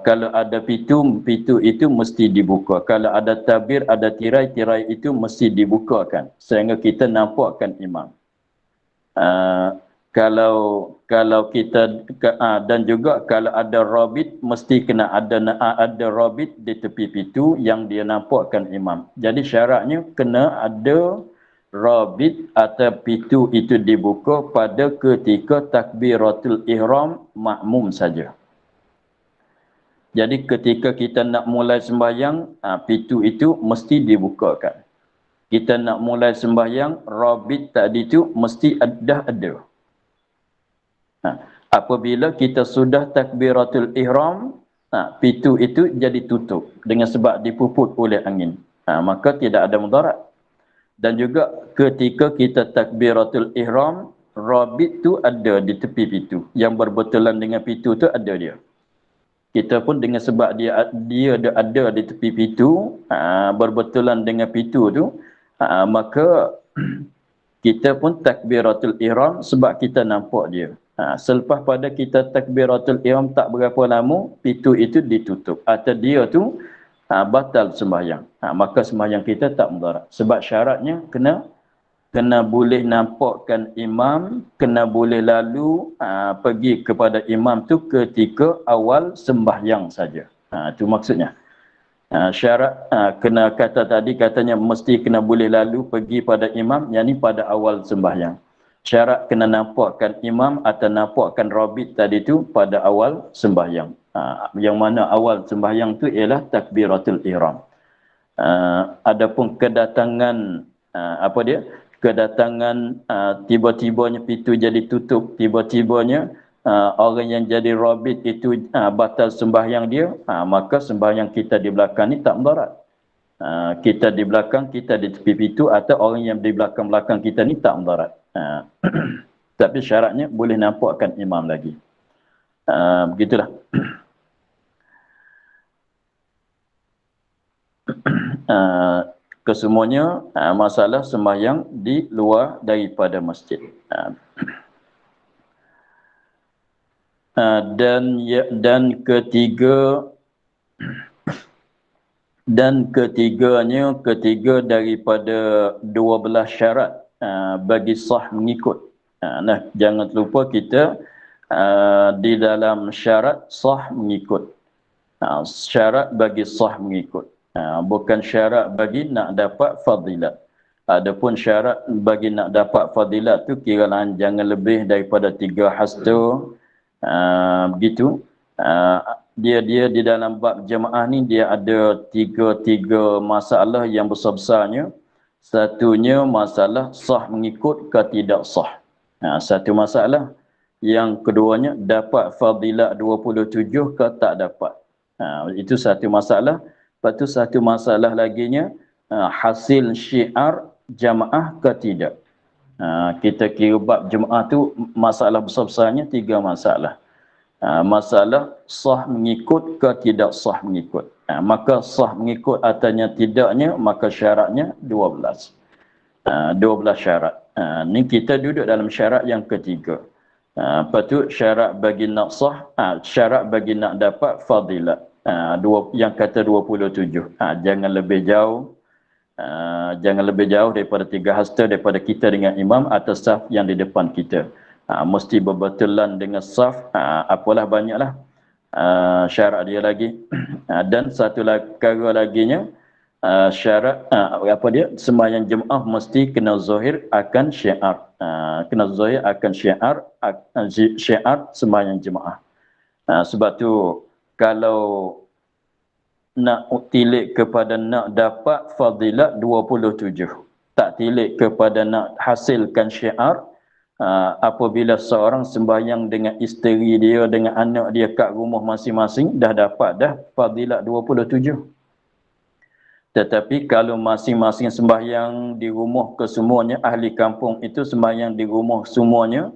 Kalau ada pintu itu mesti dibuka. Kalau ada tabir, ada tirai itu mesti dibukakan sehingga kita nampakkan imam. Kalau kita dan juga kalau ada rabit, mesti kena ada rabit di tepi pintu yang dia nampakkan imam. Jadi syaratnya kena ada rabit atau pintu itu dibuka pada ketika takbiratul ihram makmum saja. Jadi ketika kita nak mulai sembahyang, pintu itu mesti dibukakan. Kita nak mulai sembahyang, rabit tadi itu mesti dah ada. Apabila kita sudah takbiratul ihram, pintu itu jadi tutup dengan sebab dipuput oleh angin. Maka tidak ada mudarat. Dan juga ketika kita takbiratul ihram, rabit tu ada di tepi pintu. Yang berbetulan dengan pintu tu ada dia. Kita pun dengan sebab dia ada di tepi pintu, berbetulan dengan pintu tu, maka kita pun takbiratul ihram sebab kita nampak dia. Selepas pada kita takbiratul ihram tak berapa lama, pintu itu ditutup atau dia tu batal sembahyang. Maka sembahyang kita tak mudarat. Sebab syaratnya kena boleh nampakkan imam, kena boleh lalu pergi kepada imam tu ketika awal sembahyang saja. Itu maksudnya. Syarat kena kata tadi katanya mesti kena boleh lalu pergi pada imam, yakni pada awal sembahyang. Syarat kena nampakkan imam atau nampakkan rabit tadi tu pada awal sembahyang. Yang mana awal sembahyang tu ialah takbiratul ihram. Adapun kedatangan kedatangan tiba-tibanya pintu jadi tutup, tiba-tibanya orang yang jadi rabit itu batal sembahyang dia, maka sembahyang kita di belakang ni tak mudarat. Kita di belakang, kita di tepi pintu atau orang yang di belakang-belakang kita ni tak mudarat. Tapi syaratnya boleh nampakkan imam lagi. Begitulah. Kesemuanya masalah sembahyang di luar daripada masjid. Dan ketiga daripada 12 syarat bagi sah mengikut. Jangan lupa kita di dalam syarat sah mengikut. Syarat bagi sah mengikut. Bukan syarat bagi nak dapat fadilat. Adapun syarat bagi nak dapat fadilat tu kira jangan lebih daripada 3 hasta. Begitu. Dia di dalam bab jemaah ni dia ada tiga masalah yang besar-besarnya. Satunya masalah sah mengikut ke tidak sah. Satu masalah. Yang keduanya dapat fadilat 27 ke tak dapat. Itu satu masalah. Lepas tu satu masalah laginya hasil syiar jamaah ke tidak. Kita kira bab jemaah tu masalah besar-besarnya 3 masalah. Masalah sah mengikut ke tidak sah mengikut. Maka sah mengikut atanya tidaknya, maka syaratnya 12. 12 syarat. Ni kita duduk dalam syarat yang ketiga. Lepas tu syarat bagi nak sah, syarat bagi nak dapat fadilat. Yang kata 27. Jangan lebih jauh. Jangan lebih jauh daripada 3 hasta daripada kita dengan imam atau saf yang di depan kita. Mesti berbetulan dengan saf, apalah banyaklah syarat dia lagi. Dan satu perkara laginya, syarat apa dia, sembahyang jemaah mesti kena zahir akan syiar. Kena zahir akan syiar sembahyang jemaah. Sebab tu kalau nak tilik kepada nak dapat fadilat 27, tak tilik kepada nak hasilkan syiar, apabila seorang sembahyang dengan isteri dia, dengan anak dia kat rumah masing-masing, dah dapat dah fadilat 27. Tetapi kalau masing-masing sembahyang di rumah kesemuanya, ahli kampung itu sembahyang di rumah semuanya,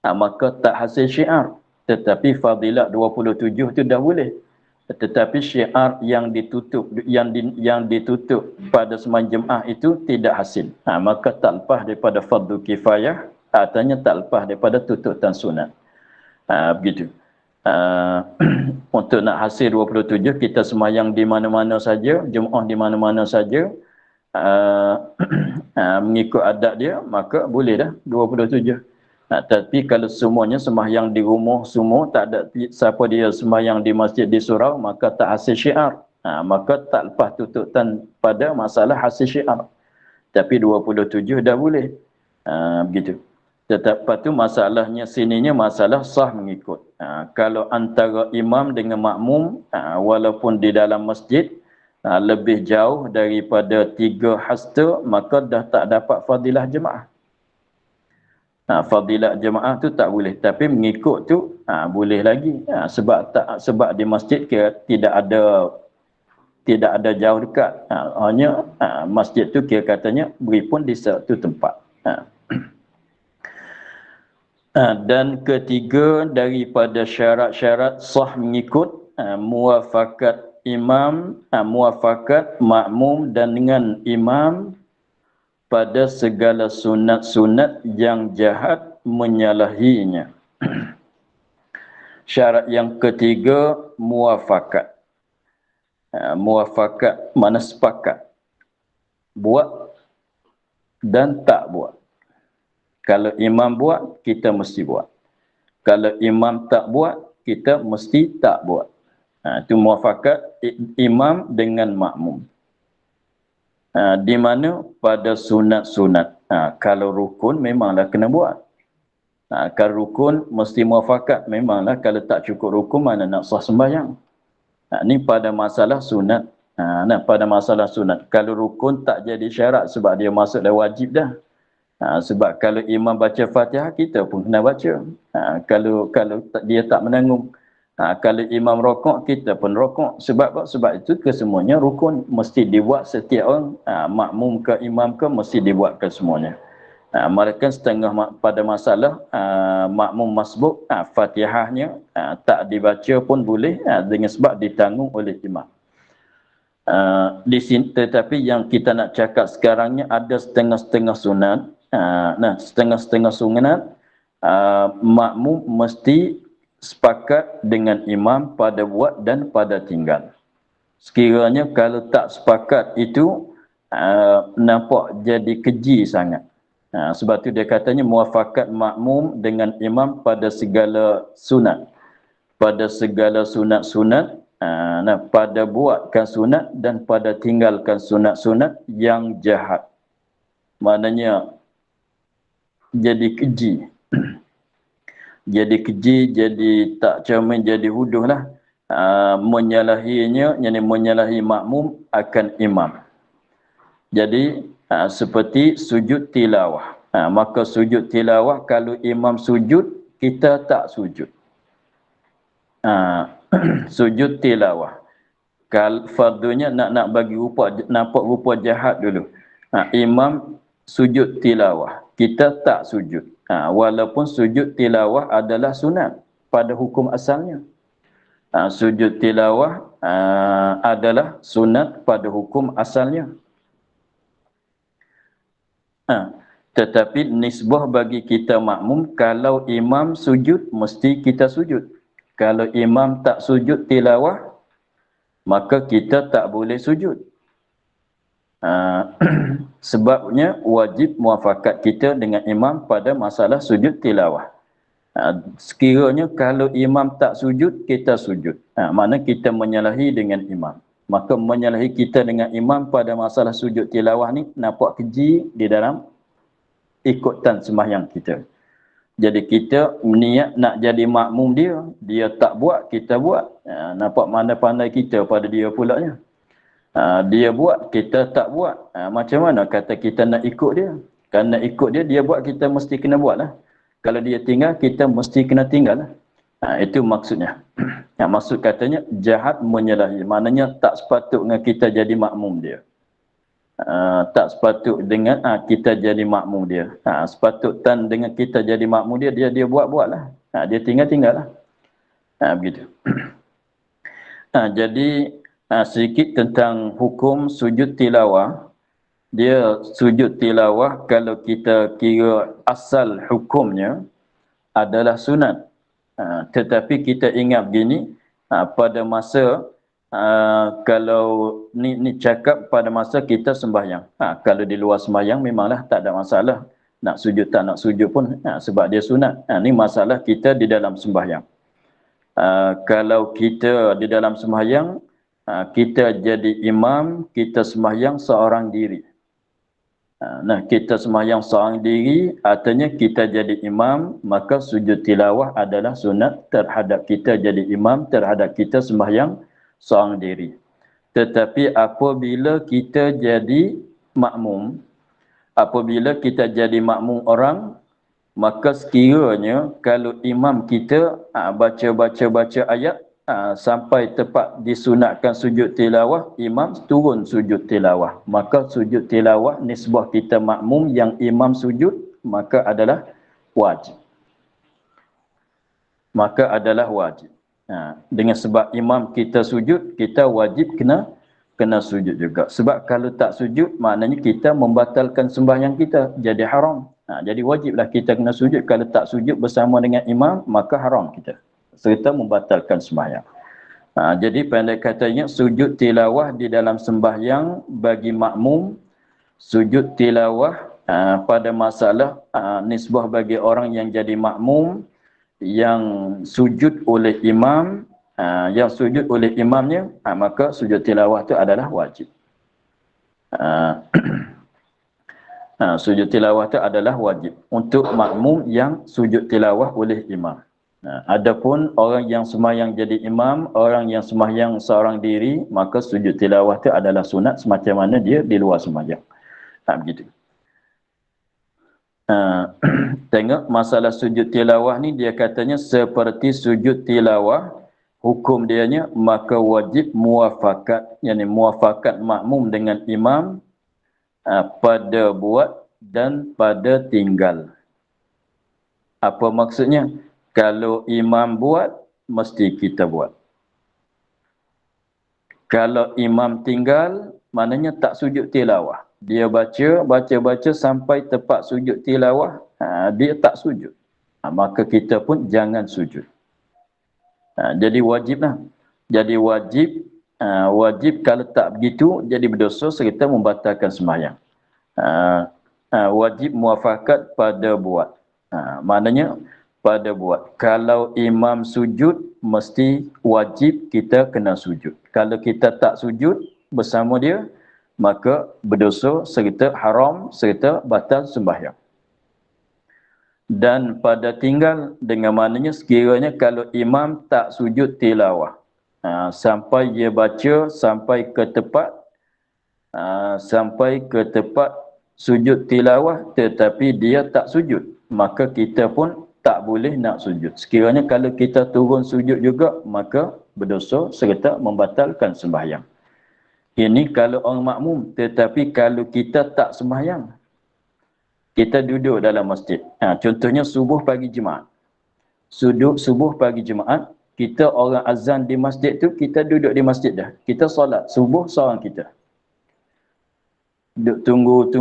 maka tak hasil syiar. Tetapi fadilat 27 itu dah boleh. Tetapi syiar yang ditutup yang ditutup pada sembahyang jemaah itu tidak hasil. Maka tak lepas daripada fardu kifayah, artinya tak lepas daripada tututan sunat. Begitu. Untuk nak hasil 27, kita sembahyang di mana-mana saja, jemaah di mana-mana saja, mengikut adat dia, maka boleh dah 27. Tapi kalau semuanya sembahyang di rumah semua, tak ada siapa dia sembahyang di masjid di surau, maka tak hasil syiar. Maka tak lepas tututan pada masalah hasil syiar. Tapi 27 dah boleh. Begitu. Tetapi tu masalahnya sininya masalah sah mengikut. Kalau antara imam dengan makmum, walaupun di dalam masjid, lebih jauh daripada 3 hasta, maka dah tak dapat fadilah jemaah. Fadilah jemaah tu tak boleh. Tapi mengikut tu boleh lagi. Sebab di masjid tidak ada jauh dekat. Hanya masjid tu kira katanya beri pun di satu tempat. Dan ketiga daripada syarat-syarat sah mengikut, muafakat imam, muafakat makmum dan dengan imam pada segala sunat-sunat yang jahat menyalahinya. Syarat yang ketiga, muafakat. Muafakat mana sepakat. Buat dan tak buat. Kalau imam buat, kita mesti buat. Kalau imam tak buat, kita mesti tak buat. Itu muafakat imam dengan makmum. Di mana pada sunat-sunat. Kalau rukun memanglah kena buat. Kalau rukun mesti muafakat. Memanglah kalau tak cukup rukun mana nak sah sembahyang. Ni pada masalah sunat. Pada masalah sunat. Kalau rukun tak jadi syarat sebab dia masuk dah wajib dah. Sebab kalau imam baca Fatihah, kita pun kena baca. Kalau dia tak menanggung. Kalau imam rokok, kita pun rokok. Sebab itu kesemuanya rukun mesti dibuat setiap orang. Makmum ke imam ke mesti dibuat ke semuanya. Mereka setengah pada masalah makmum masbuk, Fatihahnya tak dibaca pun boleh dengan sebab ditanggung oleh imam. Di sini, tetapi yang kita nak cakap sekarangnya ada setengah-setengah sunat. Setengah-setengah sunat makmum mesti sepakat dengan imam pada buat dan pada tinggal. Sekiranya kalau tak sepakat itu nampak jadi keji sangat. Sebab tu dia katanya muafakat makmum dengan imam pada segala sunat. Pada segala sunat-sunat, pada buatkan sunat dan pada tinggalkan sunat-sunat yang jahat. Maknanya jadi keji. Jadi keji, jadi tak cermin, jadi huduh lah. Menyalahinya, yakni menyalahi makmum akan imam. Jadi seperti sujud tilawah. Maka sujud tilawah kalau imam sujud, kita tak sujud. Sujud tilawah. Kalau fardunya nak bagi rupa, nampak rupa jahat dulu. Imam sujud tilawah, kita tak sujud. Walaupun sujud tilawah adalah sunat pada hukum asalnya. Sujud tilawah adalah sunat pada hukum asalnya. Tetapi nisbah bagi kita makmum, kalau imam sujud, mesti kita sujud. Kalau imam tak sujud tilawah, maka kita tak boleh sujud. Sebabnya wajib muafakat kita dengan imam pada masalah sujud tilawah. Sekiranya kalau imam tak sujud, kita sujud. Mana kita menyalahi dengan imam. Maka menyalahi kita dengan imam pada masalah sujud tilawah ni nampak keji di dalam ikutan sembahyang kita. Jadi kita niat nak jadi makmum dia, dia tak buat, kita buat. Nampak mana pandai kita pada dia pulaknya. Dia buat, kita tak buat. Macam mana kata kita nak ikut dia? Kalau nak ikut dia, dia buat, kita mesti kena buat lah. Kalau dia tinggal, kita mesti kena tinggal lah. Itu maksudnya. Maksud katanya, jahat menyalahi. Maknanya tak sepatutnya kita jadi makmum dia. Tak sepatut dengan kita jadi makmum dia. Sepatutkan dengan kita jadi makmum dia, dia buat-buat lah. Dia tinggal-tinggal lah. Begitu. Jadi sedikit tentang hukum sujud tilawah. Dia sujud tilawah kalau kita kira asal hukumnya adalah sunat. Tetapi kita ingat begini, pada masa kalau ni cakap pada masa kita sembahyang. Kalau di luar sembahyang memanglah tak ada masalah. Nak sujud tak nak sujud pun sebab dia sunat. Ni masalah kita di dalam sembahyang. Kalau kita di dalam sembahyang, kita jadi imam, kita sembahyang seorang diri. Kita sembahyang seorang diri, artinya kita jadi imam, maka sujud tilawah adalah sunat terhadap kita jadi imam, terhadap kita sembahyang seorang diri. Tetapi apabila kita jadi makmum, apabila kita jadi makmum orang, maka sekiranya kalau imam kita baca ayat sampai tepat disunatkan sujud tilawah, imam turun sujud tilawah. Maka sujud tilawah nisbah kita makmum yang imam sujud, maka adalah wajib. Maka adalah wajib. Dengan sebab imam kita sujud, kita wajib kena sujud juga. Sebab kalau tak sujud, maknanya kita membatalkan sembahyang kita, jadi haram. Jadi wajiblah kita kena sujud. Kalau tak sujud bersama dengan imam, maka haram kita, serta membatalkan sembahyang. Jadi pendek katanya, sujud tilawah di dalam sembahyang bagi makmum, sujud tilawah pada masalah nisbah bagi orang yang jadi makmum, yang sujud oleh imam, yang sujud oleh imamnya, maka sujud tilawah itu adalah wajib. Sujud tilawah itu adalah wajib untuk makmum yang sujud tilawah oleh imam. Adapun orang yang sembahyang jadi imam, orang yang sembahyang seorang diri, maka sujud tilawah itu adalah sunat semacam mana dia di luar sembahyang. Begitu. Tengok masalah sujud tilawah ni, dia katanya seperti sujud tilawah, hukum dianya maka wajib muafakat, yakni muafakat makmum dengan imam pada buat dan pada tinggal. Apa maksudnya? Kalau imam buat, mesti kita buat. Kalau imam tinggal, maknanya tak sujud tilawah. Dia baca sampai tepat sujud tilawah, dia tak sujud. Maka kita pun jangan sujud. Jadi wajiblah. Jadi wajib kalau tak begitu, jadi berdosa serta membatalkan sembahyang. wajib muafakat pada buat. Maknanya pada buat. Kalau imam sujud, mesti wajib kita kena sujud. Kalau kita tak sujud bersama dia, maka berdosa serta haram serta batal sembahyang. Dan pada tinggal dengan maknanya sekiranya kalau imam tak sujud tilawah, sampai dia baca sampai ke tepat sujud tilawah tetapi dia tak sujud, maka kita pun tak boleh nak sujud. Sekiranya kalau kita turun sujud juga, maka berdosa serta membatalkan sembahyang. Ini kalau orang makmum. Tetapi kalau kita tak sembahyang, kita duduk dalam masjid. Contohnya subuh pagi Jumaat. Subuh pagi Jumaat, kita orang azan di masjid tu, kita duduk di masjid dah. Kita solat subuh seorang kita. Duk tunggu,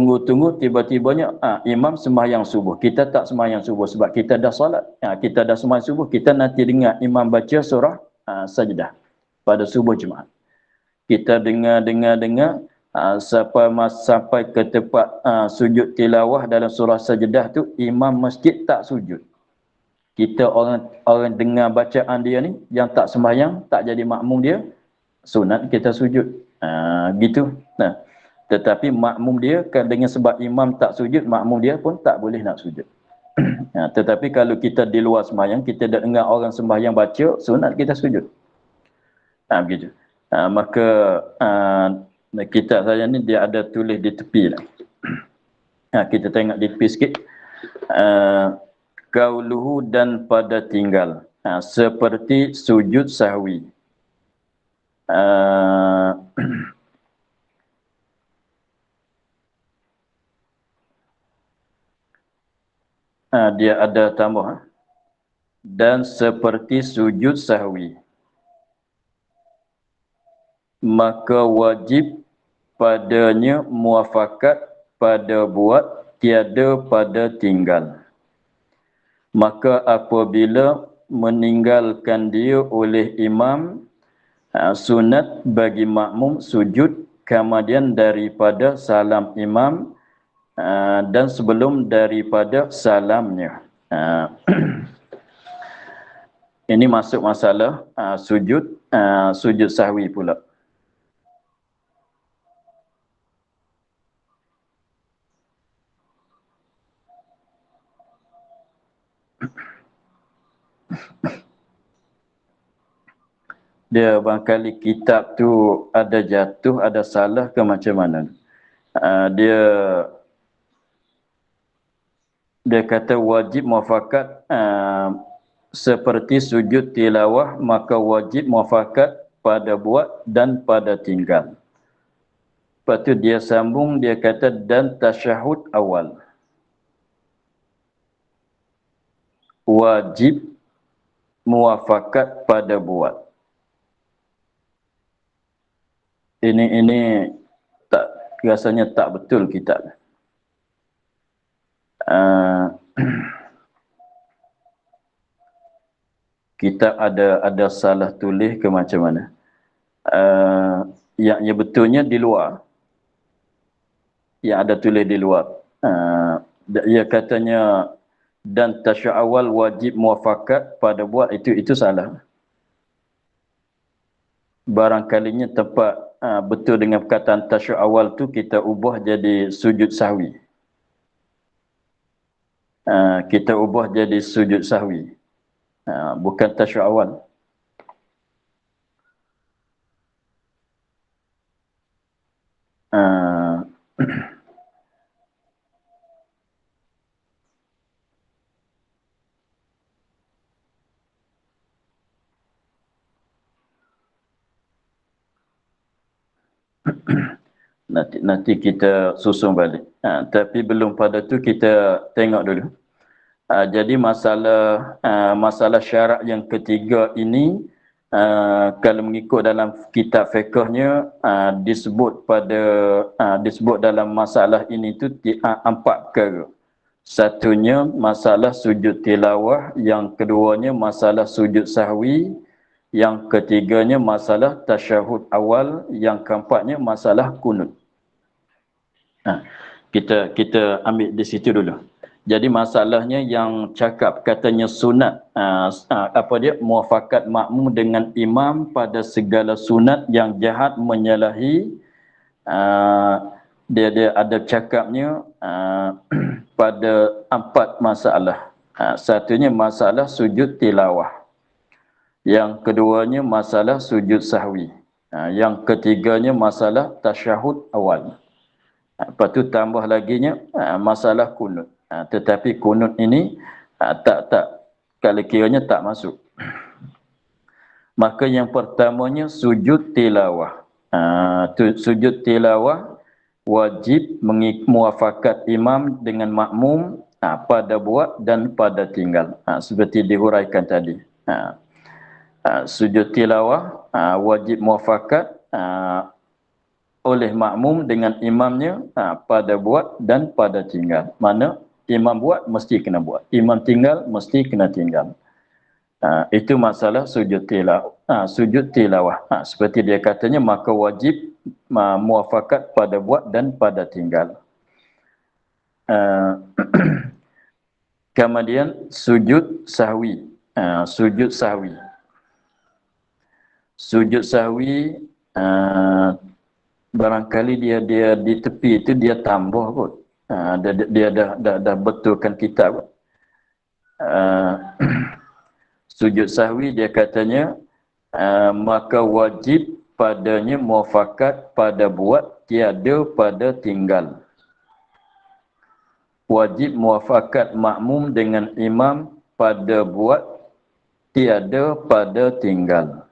tiba-tibanya imam sembahyang subuh. Kita tak sembahyang subuh sebab kita dah solat. Kita dah sembahyang subuh, kita nanti dengar imam baca surah Sajdah pada subuh Jumaat. Kita dengar sampai ke tempat sujud tilawah dalam surah Sajdah tu, imam masjid tak sujud. Kita orang dengar bacaan dia ni yang tak sembahyang, tak jadi makmum dia, sunat kita sujud. Gitu. Tetapi makmum dia kan dengan sebab imam tak sujud, makmum dia pun tak boleh nak sujud. Tetapi kalau kita di luar sembahyang, kita dengar orang sembahyang baca, sunat kita sujud. Begitu. Maka kitab saya ni dia ada tulis di tepi lah. Kita tengok di tepi sikit. Qauluhu dan pada tinggal, seperti sujud sahwi. Dia ada tambah. Dan seperti sujud sahwi, maka wajib padanya muafakat pada buat, tiada pada tinggal. Maka apabila meninggalkan dia oleh imam, sunat bagi makmum sujud kemudian daripada salam imam dan sebelum daripada salamnya. Ini masuk masalah sujud sahwi pula. Dia barangkali kitab tu ada jatuh, ada salah ke macam mana. Dia kata wajib muafakat seperti sujud tilawah, maka wajib muafakat pada buat dan pada tinggal. Lepas tu dia sambung, dia kata dan tasyahud awal. Wajib muafakat pada buat. Ini tak, rasanya tak betul kitab. Kitab ada salah tulis ke macam mana. Yang betulnya di luar. Yang ada tulis di luar. Ia katanya dan tasyahud awal wajib muafakat pada buat, itu salah. Barangkalinya tempat betul dengan perkataan tasyahud awal tu kita ubah jadi sujud sahwi. Kita ubah jadi sujud sahwi. Bukan tasyahud awal. Nanti kita susun balik. Tapi belum pada tu kita tengok dulu. Jadi masalah syarat yang ketiga ini, kalau mengikut dalam kitab fiqhnya, disebut dalam masalah ini tu 4 perkara. Satunya masalah sujud tilawah, yang keduanya masalah sujud sahwi, yang ketiganya masalah tasyahud awal, yang keempatnya masalah kunut. kita ambil di situ dulu. Jadi masalahnya yang cakap katanya sunat muafakat makmum dengan imam pada segala sunat yang jahat menyalahi, dia ada cakapnya pada 4 masalah. Satunya masalah sujud tilawah. Yang keduanya masalah sujud sahwi. Yang ketiganya masalah tasyahud awal. Lepas tu tambah laginya masalah kunut. Tetapi kunut ini kalau kiranya tak masuk. Maka yang pertamanya sujud tilawah. Sujud tilawah wajib muafakat imam dengan makmum pada buat dan pada tinggal. Seperti dihuraikan tadi. Sujud tilawah wajib muafakat oleh makmum dengan imamnya pada buat dan pada tinggal. Mana imam buat mesti kena buat, imam tinggal mesti kena tinggal. Itu masalah sujud tilawah. Sujud tilawah. Seperti dia katanya, maka wajib muafakat pada buat dan pada tinggal. Kemudian sujud sahwi. Sujud sahwi. Sujud sahwi barangkali dia di tepi itu dia tambah kot. Dia dah betulkan kitab. Sujud sahwi dia katanya maka wajib padanya muafakat pada buat, tiada pada tinggal. Wajib muafakat makmum dengan imam pada buat, tiada pada tinggal.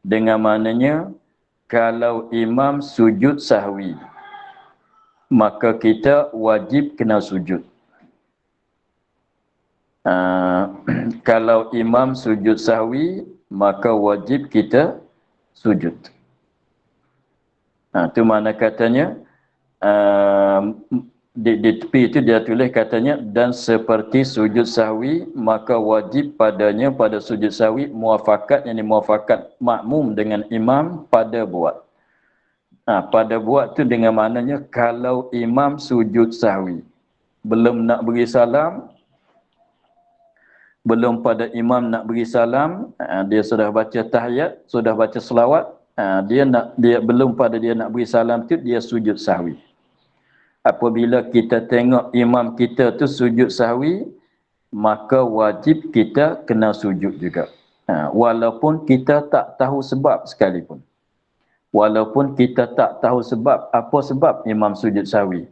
Dengan maknanya kalau imam sujud sahwi, maka kita wajib kena sujud. Kalau imam sujud sahwi, maka wajib kita sujud. Itu mana katanya, di tepi itu dia tulis katanya, dan seperti sujud sahwi, maka wajib padanya pada sujud sahwi muafakat, yang muafakat makmum dengan imam pada buat. Pada buat tu dengan maknanya kalau imam sujud sahwi, belum nak beri salam, belum pada imam nak beri salam, dia sudah baca tahiyat, sudah baca selawat, dia belum pada dia nak beri salam tu dia sujud sahwi. Apabila kita tengok imam kita tu sujud sahwi, maka wajib kita kena sujud juga. Walaupun kita tak tahu sebab sekalipun. Walaupun kita tak tahu sebab, apa sebab imam sujud sahwi.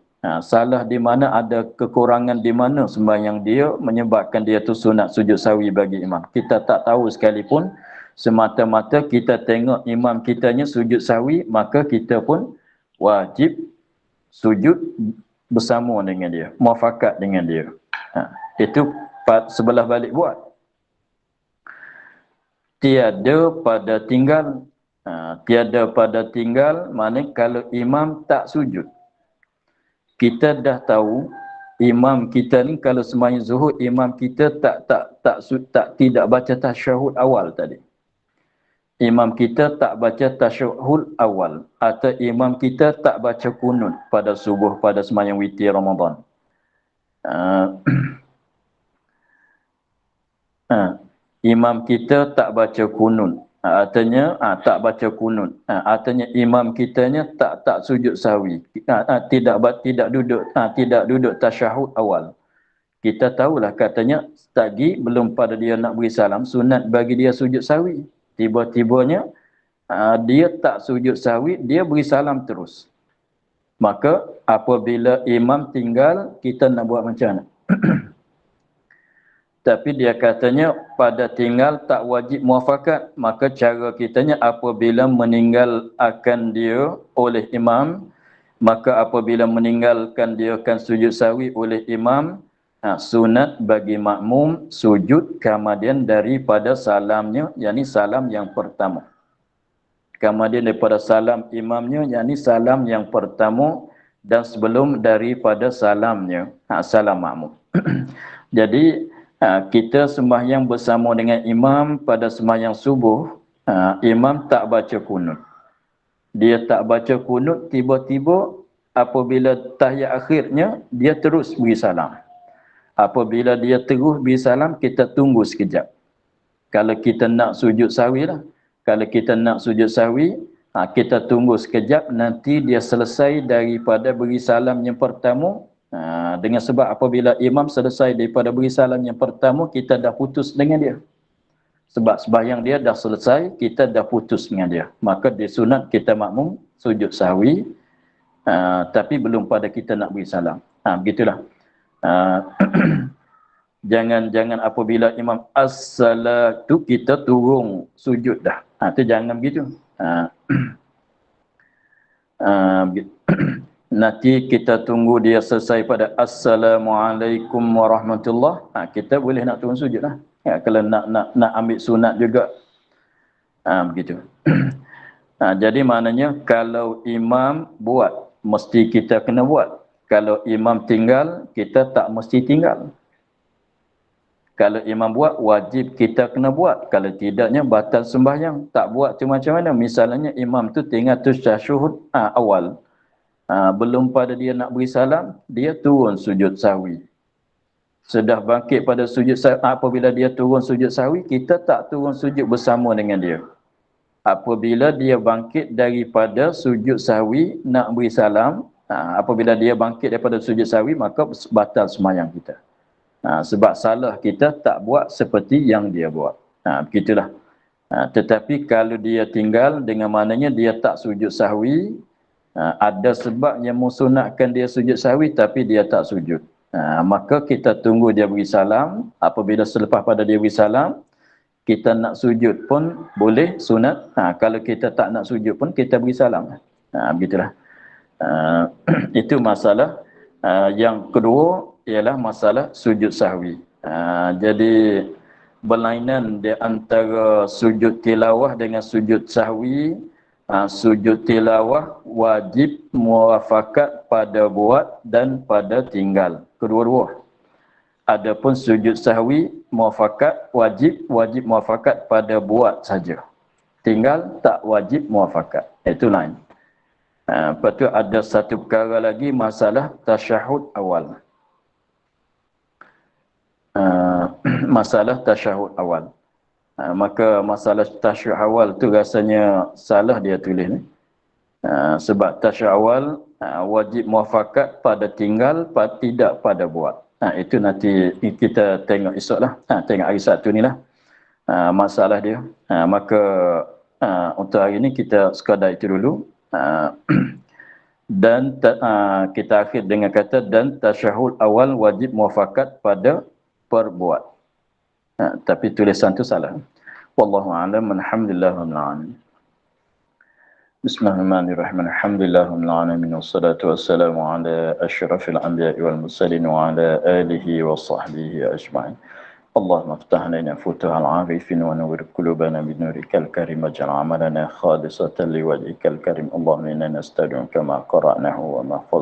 Salah di mana, ada kekurangan di mana sembahyang dia menyebabkan dia tu sunat sujud sahwi bagi imam. Kita tak tahu sekalipun, semata-mata kita tengok imam kitanya sujud sahwi, maka kita pun wajib sujud bersama dengan dia, muafakat dengan dia. Itu sebelah balik buat. Tiada pada tinggal. Tiada pada tinggal maknanya kalau imam tak sujud. Kita dah tahu imam kita ni kalau sembahyang zuhur, imam kita tidak baca tasyahud awal tadi. Imam kita tak baca tasyahud awal, atau imam kita tak baca kunut pada subuh, pada sembahyang witir Ramadan. Imam kita tak baca kunut, artinya tak baca kunut, artinya imam kitanya tak sujud sahwi, tidak duduk tasyahud awal. Kita tahulah katanya tadi belum pada dia nak beri salam, sunat bagi dia sujud sahwi. Tiba-tibanya dia tak sujud sahwi, dia beri salam terus. Maka apabila imam tinggal, kita nak buat macam mana? Tapi dia katanya pada tinggal tak wajib muafakat. Maka cara kitanya apabila meninggalkan dia oleh imam, maka apabila meninggalkan dia akan sujud sahwi oleh imam, sunat bagi makmum sujud kemudian daripada salamnya, yakni salam yang pertama. Kemudian daripada salam imamnya, yakni salam yang pertama, dan sebelum daripada salamnya, salam makmum. Jadi kita sembahyang bersama dengan imam pada sembahyang subuh, imam tak baca kunut. Dia tak baca kunut, tiba-tiba apabila tahiyat akhirnya, dia terus beri salam. Apabila dia terus beri salam, kita tunggu sekejap. Kalau kita nak sujud sahwi lah. Kalau kita nak sujud sahwi, kita tunggu sekejap, nanti dia selesai daripada beri salam yang pertama. Dengan sebab apabila imam selesai daripada beri salam yang pertama, kita dah putus dengan dia. Sebab sembahyang dia dah selesai, kita dah putus dengan dia. Maka disunat kita makmum sujud sahwi, tapi belum pada kita nak beri salam. Begitulah. Jangan apabila imam as-salatu kita turun sujud dah. Itu jangan begitu. Nanti kita tunggu dia selesai pada assalamualaikum warahmatullah. Kita boleh nak turun sujud lah. Kalau nak ambil sunat juga. Begitu. Jadi maknanya kalau imam buat, mesti kita kena buat. Kalau imam tinggal, kita tak mesti tinggal. Kalau imam buat, wajib kita kena buat. Kalau tidaknya, batal sembahyang. Tak buat tu macam mana? Misalnya imam tu tinggal tasyahud awal. Belum pada dia nak beri salam, dia turun sujud sahwi. Sudah bangkit pada sujud sahwi, apabila dia turun sujud sahwi, kita tak turun sujud bersama dengan dia. Apabila dia bangkit daripada sujud sahwi, nak beri salam, apabila dia bangkit daripada sujud sahwi, maka batal sembahyang kita. Sebab salah kita tak buat seperti yang dia buat. Begitulah. Tetapi kalau dia tinggal, dengan maknanya dia tak sujud sahwi, ada sebab yang mensunatkan dia sujud sahwi tapi dia tak sujud. Maka kita tunggu dia beri salam. Apabila selepas pada dia beri salam, kita nak sujud pun boleh sunat. Kalau kita tak nak sujud pun kita beri salam. Begitulah. Itu masalah. Yang kedua ialah masalah sujud sahwi. Jadi berlainan di antara sujud tilawah dengan sujud sahwi. Sujud tilawah wajib muafakat pada buat dan pada tinggal. Kedua-dua. Adapun sujud sahwi muafakat wajib muafakat pada buat saja. Tinggal tak wajib muafakat. Itu lain. Lepas tu ada satu perkara lagi, masalah tasyahud awal. Masalah tasyahud awal. Maka masalah tasyahud awal tu rasanya salah dia tulis ni. Sebab tasyahud awal wajib muafakat pada tinggal, tidak pada buat. Itu nanti kita tengok esok lah. Tengok hari Sabtu ni lah. Masalah dia. Maka untuk hari ni kita sekadar itu dulu. Dan kita akhir dengan kata dan tasyahud awal wajib muafakat pada perbuat. Tapi tulisan tu salah. Wallahu a'lam. Alhamdulillahirabbil alamin. Bismillahirrahmanirrahim. Alhamdulillahirabbil alamin wassalatu wassalamu ala asyrafil anbiya'i wal mursalin wa ala alihi wa sahbihi ajma'in. اللهم افتح علينا فتوح العارفين ونور قلوبنا بنورك الكريم واجعل عملنا خالصة لوجهك الكريم اللهم إنا نستودعك ما قرأناه وما حفظناه